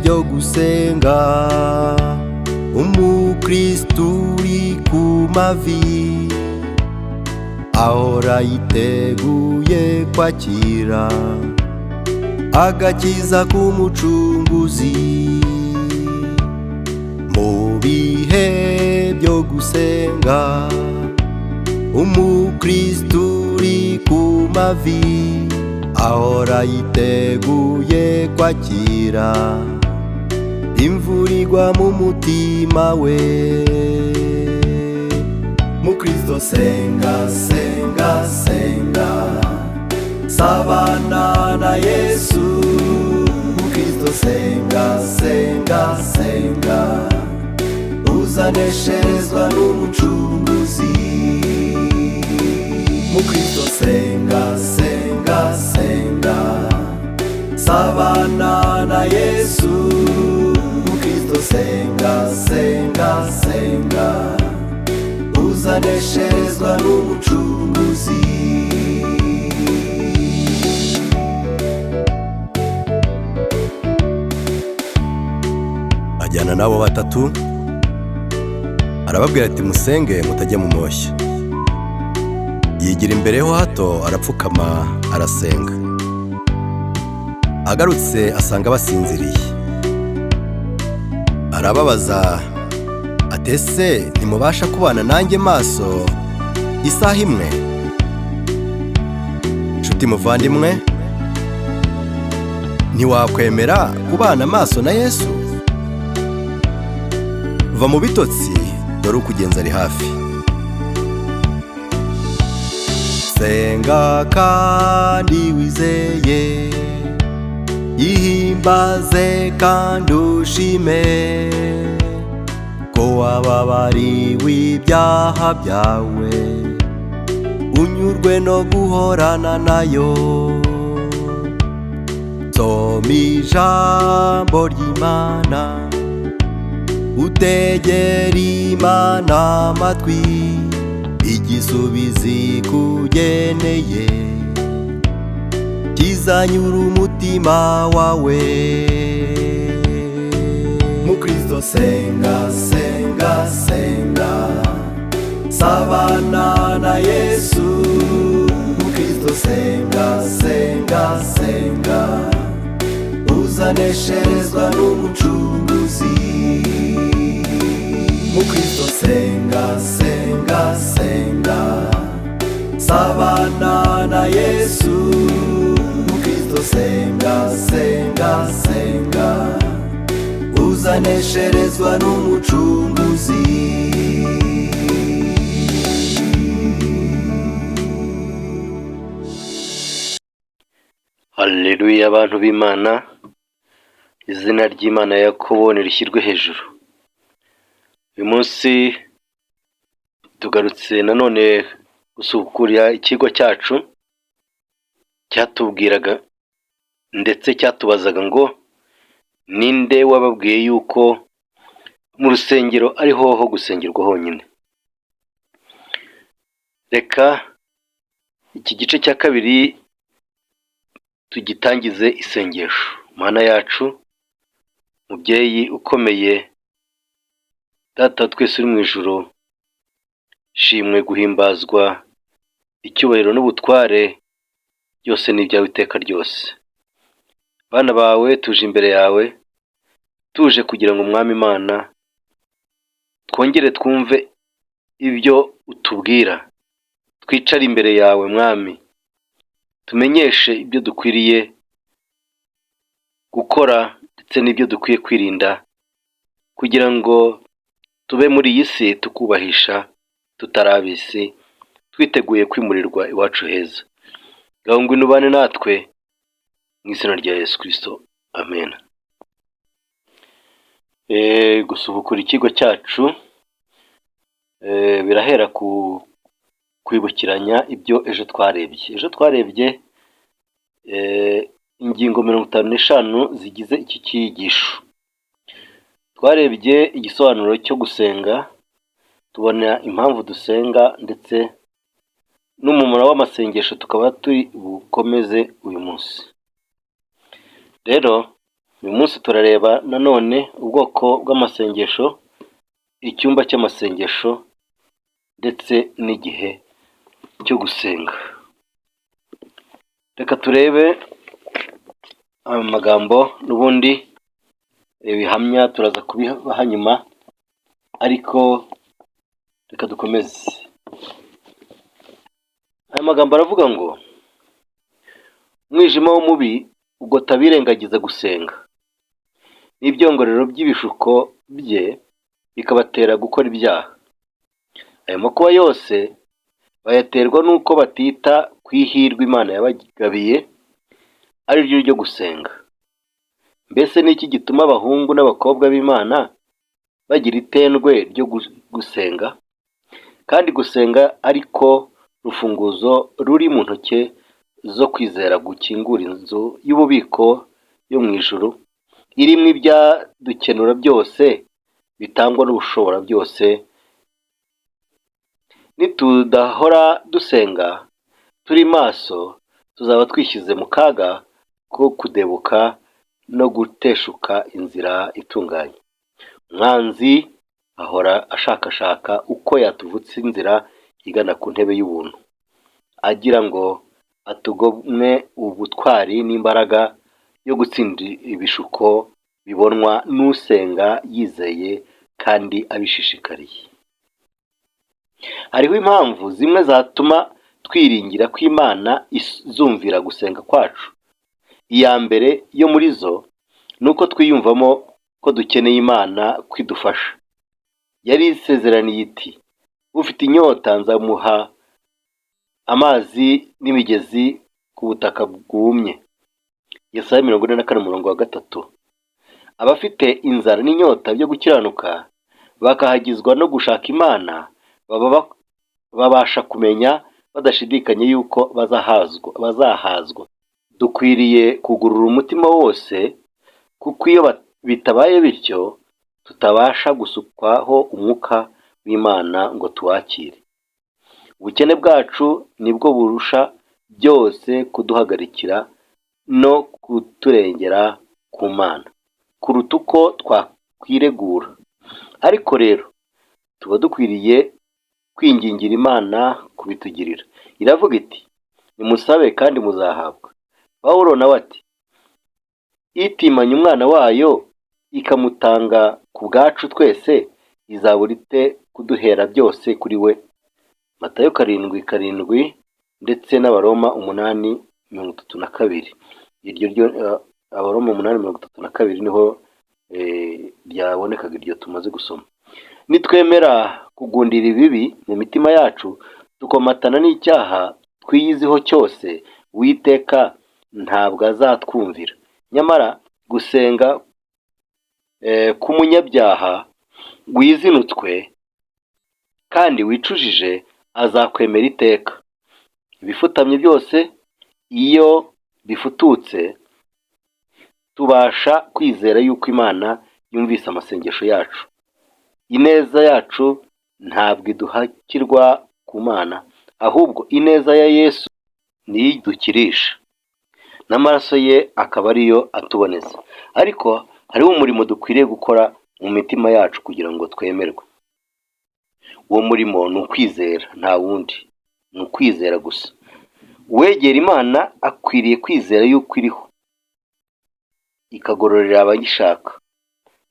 byo gusenga, umukristu uri ku mavi ahora yiteguye kwakira agakiza k'umucunguzi. Mu bihe byo gusenga, umukristu uri ku mavi ahora yiteguye kwakira imvura igwa mu mutima we. Mukristo senga, senga, senga, sabana na Yesu. Mukristo senga, senga, senga, uzanesherezwa n'umucunguzi. Mukristo senga, senga, senga, sabana na Yesu. Mukristo senga, senga, senga, uzanesherezwa n'umucunguzi. Ajyana nabo batatu arababwira ati musenge mutajya mu moshya. Yigira imbere ho hato arapfukama arasenga. Agarutse asanga basinziriye. Arababaza atese ntimubasha kubana nanjye maso isaha imwe? Nshuti muvandimwe, ntiwakwemera kubana maso na Yesu? Va mu bitotsi, dore ukugenza ari hafi. Senga kandi wizeye, ihimbaze kandi ushime ko wababariwe ibyaha byawe, unyurwe no guhorana nayo. Soma ijambo ry'Imana, utegera Imana amatwi, igisubizo ikugeneye kizanyura umutima wawe. Mukristo senga, senga, senga, sabana na Yesu. Mukristo senga, senga, senga, uzanesherezwa n'umucunguzi. Mukristo senga, senga, senga, sabana na Yesu. Mukristo senga, senga, senga, uzanesherezwa n'umucunguzi. Haleluya abantu b'Imana, izina ry'Imana ya Yakobo nirishyirwe hejuru. Uyu munsi tugarutse nanone gusukura ikigo cyacu cyatubwiraga ndetse cyatubazaga ngo ninde wababwiye yuko mu rusengero ariho ho gusengerwa honyine. Reka iki gice cya kabiri tugitangize isengesho. Mana yacu, mubyeyi ukomeye, Data twese uri mu ijuru, shimwe guhimbazwa, icyubahiro n'ubutware byose ni ibyawe iteka ryose. Bana bawe tuje imbere yawe, tuje kugira ngo Mwami Imana twongere twumve ibyo utubwira. Twicare imbere yawe Mwami, tumenyeshe ibyo dukwiriye gukora ndetse n'ibyo dukwiye kwirinda, kugira ngo tube muri iyi si tukubahisha tutarabisi, twiteguye kwimurirwa iwacu heza. Ngaho ngwino ubane natwe mu izina rya Yesu Kristo, amen. Gusubukura ikigo cyacu birahera ku kwibukiranya ibyo ejo twarebye. Ejo twarebye ingingo 55 zigize iki cyigisho. Twarebye igisobanuro cyo gusenga, tubona impamvu dusenga ndetse n'umumaro w'amasengesho tukaba turi bukomeze uyu munsi. Rero Uyu munsi turareba nanone ubwoko bw'amasengesho, icyumba cy'amasengesho ndetse n'igihe cyo gusenga. Reka turebe amagambo n'ubundi bihamya turaza kubibaha nyuma, ariko reka dukomeze. Aya magambo aravuga ngo umwijima w'umubi ugota birengagiza gusenga, n'ibyongorero by'ibishuko bye bikabatera gukora ibyaha. Ayo makuba yose bayaterwa n'uko batita ku ihirwe Imana yabagabiye, ari ryo ryo gusenga. Mbese ni iki gituma abahungu n'abakobwa b'Imana bagira itendwe ryo gusenga? Kandi gusenga ariko rufunguzo ruri mu ntoke zo kwizera gukingura inzu y'ububiko yo mu ijuru, irimo ibyadukenura byose bitangwa n'ubushobora byose. Nitudahora dusenga turi maso, tuzaba twishyize mu kaga ko kudebuka no guteshuka inzira itunganye. Umwanzi ahora ashakashaka uko yatuvutsa inzira igana ku ntebe y'ubuntu, agira ngo atugomwe ubutwari n'imbaraga yo gutsinda ibishuko bibonwa n'usenga yizeye kandi abishishikariye. Hariho impamvu zimwe zatuma twiringira ko Imana izumvira gusenga kwacu. Iya mbere yo muri zo ni uko twiyumvamo ko dukeneye Imana kwidufasha. Yari isezeraniye iti, ufite inyota nzamuha amazi n'imigezi ku butaka bwumye. Yesaya 44:3. Abafite inzara n'inyota byo gukiranuka bakahagizwa no gushaka Imana babasha kumenya badashidikanye yuko bazahazwa. Dukwiriye kugurura umutima wose, kuko iyo bitabaye bityo tutabasha gusukwaho umwuka w'Imana ngo tuwakire. Ubukene bwacu nibwo burusha byose kuduhagarikira no kuturengera ku Mana kuruta uko twakwiregura. Ariko rero tuba dukwiriye kwingingira Imana kubitugirira. Iravuga iti, nimusabe kandi muzahabwa. Pawulo nawe ati, itimanya umwana wayo ikamutanga ku bwacu twese, izabura ite kuduhera byose kuri we? Matayo 7:7 ndetse n'Abaroma 8:32. Iryo ryo Abaroma 8:32 niho byabonekaga iryo tumaze gusoma. Nitwemera kugundira ibibi mu mitima yacu, tukomatana n'icyaha twiyiziho cyose, Uwiteka ntabwo azatwumvira. Nyamara gusenga k'umunyabyaha wizinutswe kandi wicujije azakwemera iteka. Ibifutamye byose iyo bifututse, tubasha kwizera yuko Imana yumvise amasengesho yacu. Ineza yacu ntabwo iduhakirwa ku Mana, ahubwo ineza ya Yesu niyo idukirisha, n'amaraso ye akaba ariyo atuboneza. Ariko hariho umurimo dukwiriye gukora mu mitima yacu kugira ngo twemerwe. Uwo murimo ni ukwizera, nta wundi, ni ukwizera gusa. Uwegera Imana akwiriye kwizera yuko iriho, ikagororera abayishaka.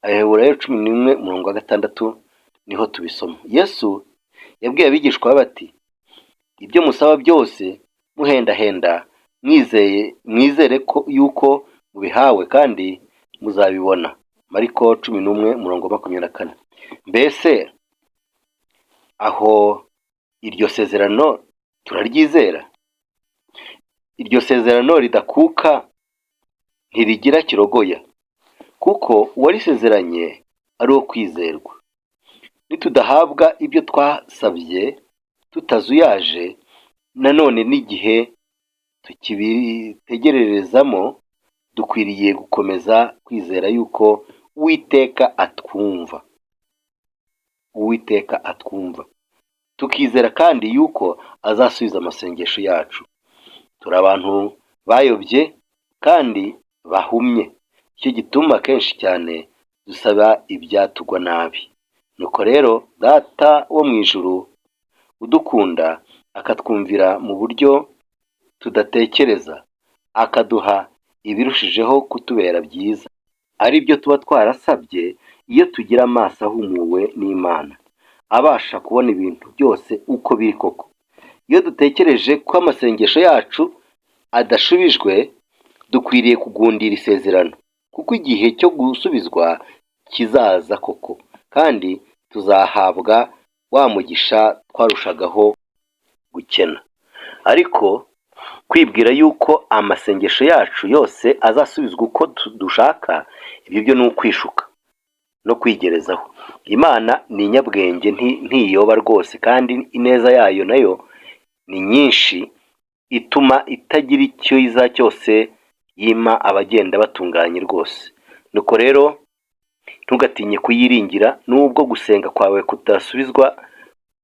Aheburayo 11:6 niho tubisoma. Yesu yabwiye abigishwa bati, ibyo musaba byose muhendahenda mwizere ko yuko mubihawe kandi muzabibona. Mariko 11:24. Mbese aho iryo sezerano turaryizera? Iryo sezerano ridakuka ntirigira kirogoya, kuko uwarisezeranye ari uwo kwizerwa. Nitudahabwa ibyo twasabye tutazuyaje, nanone n'igihe tukibitegererezamo, dukwiriye gukomeza kwizera yuko Uwiteka atwumva. Tukizera kandi yuko azasubiza amasengesho yacu. Turi abantu bayobye kandi bahumye, icyo gituma kenshi cyane dusaba ibyatugwa nabi. Nuko rero Data wo mu ijuru udukunda akatwumvira mu buryo tudatekereza, akaduha ibirushijeho kutubera byiza, ari byo tuba twarasabye iyo tugira amaso ahumuwe n'Imana, abasha kubona ibintu byose uko biri koko. Iyo dutekereje ko amasengesho yacu adashubijwe, dukwiriye kugundira isezerano, kuko igihe cyo gusubizwa kizaza koko, kandi tuzahabwa wa mugisha twarushagaho gukena. Ariko kwibwira yuko amasengesho yacu yose azasubizwa uko dushaka, ibyo byo ni ukwishuka no kwigerezaho. Imana ni inyabwenge, ntiyoba rwose, kandi ineza yayo nayo ni nyinshi, ituma itagira icyo iza cyose yima abagenda batunganye rwose. Nuko rero ntugatinye kuyiringira, nubwo gusenga kwawe kutasubizwa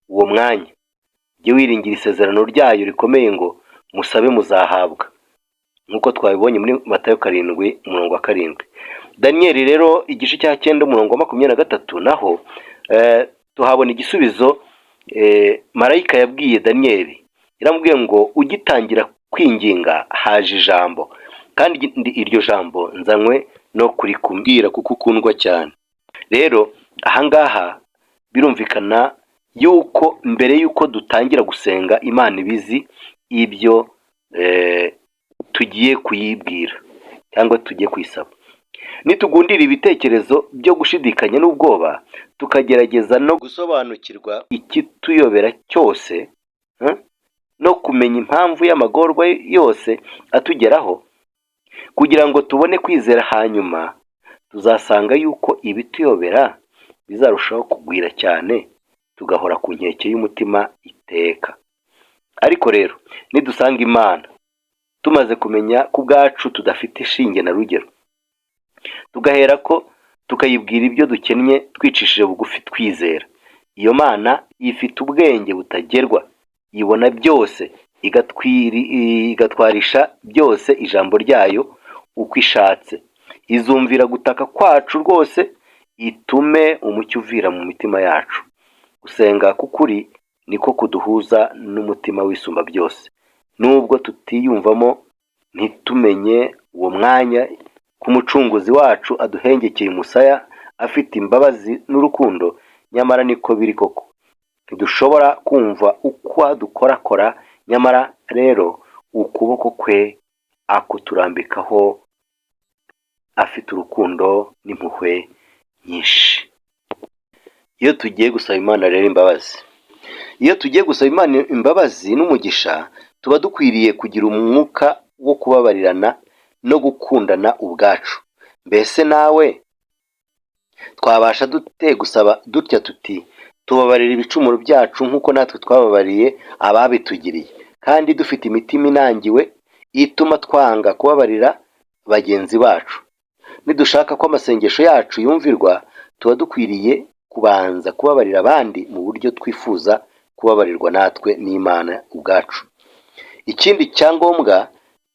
uwo mwanya. Jye wiringira isezerano ryayo rikomeye ngo musabe muzahabwa, nk'uko twabibonye muri Matayo 7:7. Daniyeli rero igice cya 9:23 naho tuhabona igisubizo. Marayika yabwiye Daniyeli, yaramubwiye ngo ugitangira kwinginga haje ijambo, kandi iryo jambo nzanywe no kurikumbwira kuko ukundwa cyane. Rero ahangaha birumvikana yuko mbere yuko dutangira gusenga, Imana ibizi ibyo tugiye kuyibwira cyangwa tugiye kuyisaba. Nitugundira ibitekerezo byo gushidikanya n'ubwoba, tukagerageza no gusobanukirwa ikituyobera cyose, no kumenya impamvu y'amagorwa yose atugeraho, kugira ngo tubone kwizera, hanyuma tuzasanga yuko ibituyobera bizarushaho kugwira cyane, tugahora ku nkeke y'umutima iteka. Ariko rero nidusanga Imana tumaze kumenya ku bwacu tudafite ishinge na rugero, tugahera ko tukayibwira ibyo dukennye twicishije bugufi twizera, iyo Mana ifite ubwenge butagerwa, ibona byose, igatwarisha byose ijambo ryayo uko ishatse. Izumvira gutaka kwacu rwose, itume umucyo uvira mu mitima yacu. Gusenga k'ukuri niko kuduhuza n'umutima wisumba byose, nubwo tutiyumvamo, ntitumenye uwo mwanya ku Mucunguzi wacu aduhengekeye umusaya, afite imbabazi n'urukundo. Nyamara niko biri koko, ntidushobora kumva uko dukorakora, nyamara rero ukuboko kwe akuturambikaho, afite urukundo n'impuhwe nyinshi. Iyo tugiye gusaba Imana rero imbabazi, iyo tugiye gusaba Imana imbabazi n'umugisha, tuba dukwiriye kugira umwuka wo kubabarirana no gukundana ubwacu. Mbese nawe twabasha dute gusaba dutya tuti, tubabarira ibicumuro byacu nk'uko natwe twababariye ababitugiriye, kandi dufite imitima inangiwe ituma twanga kubabarira bagenzi bacu? Nidushaka ko amasengesho yacu yumvirwa, tuba dukwiriye kubanza kubabarira abandi mu buryo twifuza kubabarirwa natwe n'Imana ubwacu. Ikindi cyangombwa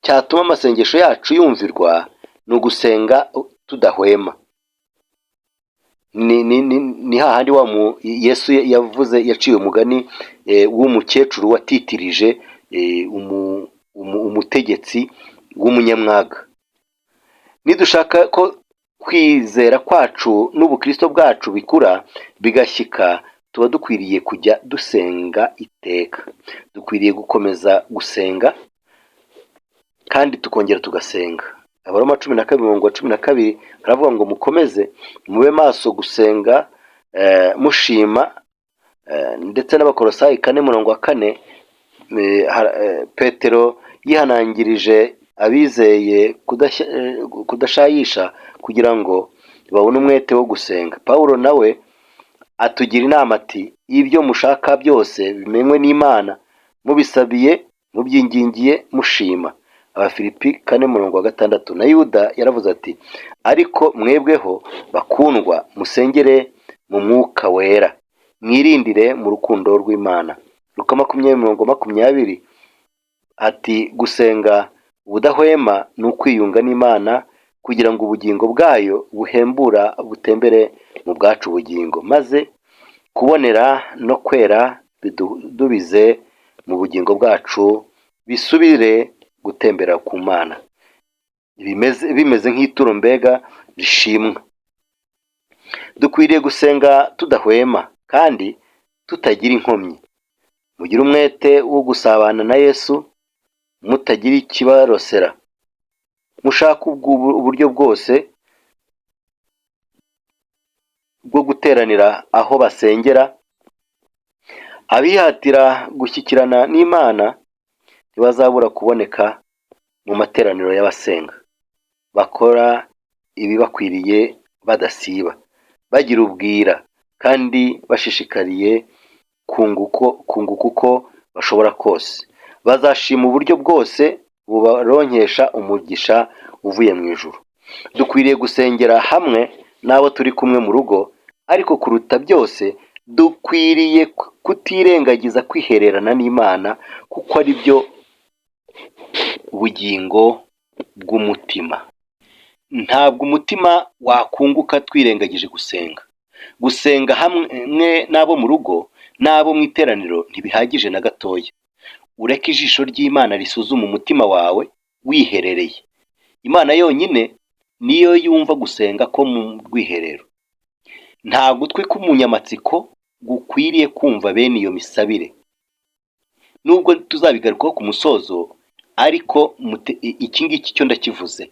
cyatuma amasengesho yacu yumvirwa ni ugusenga tudahwema. Ni hahandi Yesu yavuze, yaciye umugani w'umukecuru watitirije umutegetsi w'umunyamwaga. Nidushaka ko kwizera kwacu n'ubukristo bwacu bikura bigashyika, tuba dukwiriye kujya dusenga iteka. Dukwiriye gukomeza gusenga kandi tukongera tugasenga. Abaroma 12:12 haravuga ngo mukomeze mube maso gusenga mushima, ndetse n'Abakolosayi 4:4 Petero yihanangirije abizeye kudashayisha kugira ngo babone umwete wo gusenga. Pawulo nawe atugira inama ati, ibyo mushaka byose bimenywe n'Imana, mubisabiye mubyingingiye mushima. Abafilipi 4:6. Na Yuda yaravuze ati, ariko mwebweho bakundwa musengere mu mwuka wera, mwirindire mu rukundo rw'Imana. Luka 20:20 ati, gusenga ubudahwema ni ukwiyunga n'Imana kugira ngo ubugingo bwayo buhembura butembere mu bwacu bugingo, maze kubonera no kwera bidubize mu bugingo bwacu bisubire gutembera ku Mana bimeze nk'ituro mbega rishimwa. Dukwiriye gusenga tudahwema kandi tutagira inkomyi. Mugire umwete wo gusabana na Yesu mutagira ikibarosera. Mushaka uburyo bwose bwo guteranira aho basengera. Abihatira gushyikirana n'Imana ntibazabura kuboneka mu materaniro y'abasenga, bakora ibibakwiriye badasiba, bagira ubwira kandi bashishikariye kunguka uko bashobora kose. Bazashima uburyo bwose bubaronkesha umugisha uvuye mu ijuru. Dukwiriye gusengera hamwe n'abo turi kumwe mu rugo, ariko kuruta byose dukwiriye kutirengagiza kwihererana n'Imana, kuko ari byo bugingo bw'umutima. Ntabwo umutima wakunguka twirengagije gusenga. Gusenga hamwe n'abo mu rugo n'abo mu iteraniro ntibihagije na gatoya. Ureke ijisho ry'Imana risuzuma umutima wawe wiherereye. Imana yonyine niyo yumva gusenga ko mu rwiherero. Nta gutwi k'umunyamatsiko gukwiriye kumva bene iyo misabire. Nubwo tuzabigarukaho ku musozo, ariko iki ngiki cyo ndakivuze.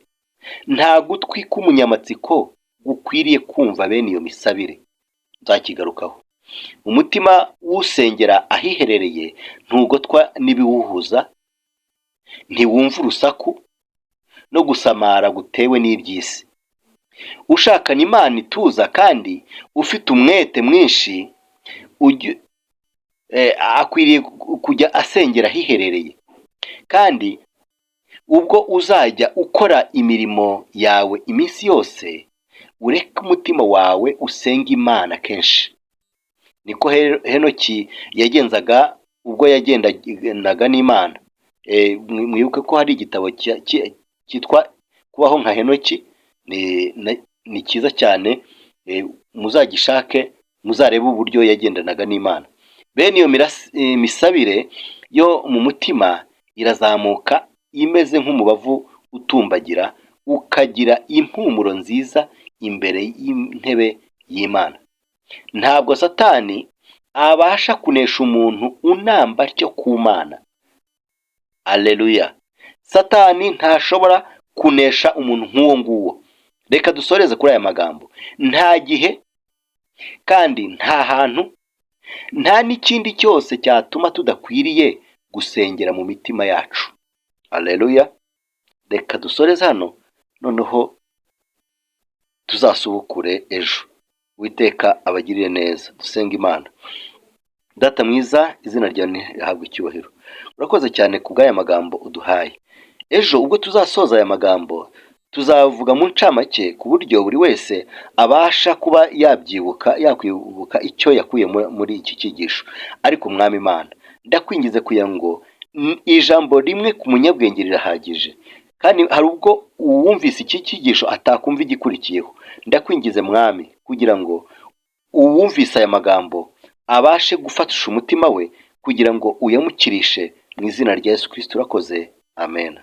Nta gutwi k'umunyamatsiko gukwiriye kumva bene iyo misabire. Nzakigarukaho. Umutima w'usengera ahiherereye ntugotwa n'ibiwuhuza, ntiwumva urusaku no gusamara gutewe n'iby'isi. Ushakana Imana ituza kandi ufite umwete mwinshi, akwiriye kujya asengera ahiherereye. Kandi ubwo uzajya ukora imirimo yawe iminsi yose, ureke umutima wawe usenga Imana kenshi. Niko Henoki yagenzaga ubwo yagendanaga n'Imana. Mwibuke ko hari igitabo cyitwa Kubaho nka Henoki. Ni cyiza cyane, muzagishake muzarebe uburyo yagendanaga n'Imana. Bene iyo misabire yo mu mutima irazamuka imeze nk'umubavu utumbagira, ukagira impumuro nziza imbere y'intebe y'Imana. Ntabwo Satani abasha kunesha umuntu unamba atyo ku Mana. Aleluya. Satani ntashobora kunesha umuntu nk'uwo nguwo. Reka dusoreze kuri aya magambo. Nta gihe kandi nta hantu, nta n'ikindi cyose cyatuma tudakwiriye gusengera mu mitima yacu. Aleluya. Reka dusoreze hano, noneho tuzasubukure ejo. Uwiteka abagirire neza. Dusenga Imana. Data mwiza, izina ryawe rihabwe icyubahiro. Urakoze cyane kubw'aya magambo uduhaye. Ejo ubwo tuzasoza aya magambo, tuzavuga mu ncamake ku buryo buri wese abasha kuba yakwibuka icyo yakuye muri iki cyigisho. Ariko Mwami Imana, ndakwingize kugira ngo ijambo rimwe ku munyabwenge rirahagije, kandi hari ubwo uwumvise iki cyigisho atakumva igikurikiyeho. Ndakwingize Mwami kugira ngo uwumvise aya magambo abashe gufatisha umutima we, kugira ngo uyamukirishe mu izina rya Yesu Kristo. Urakoze. Amen.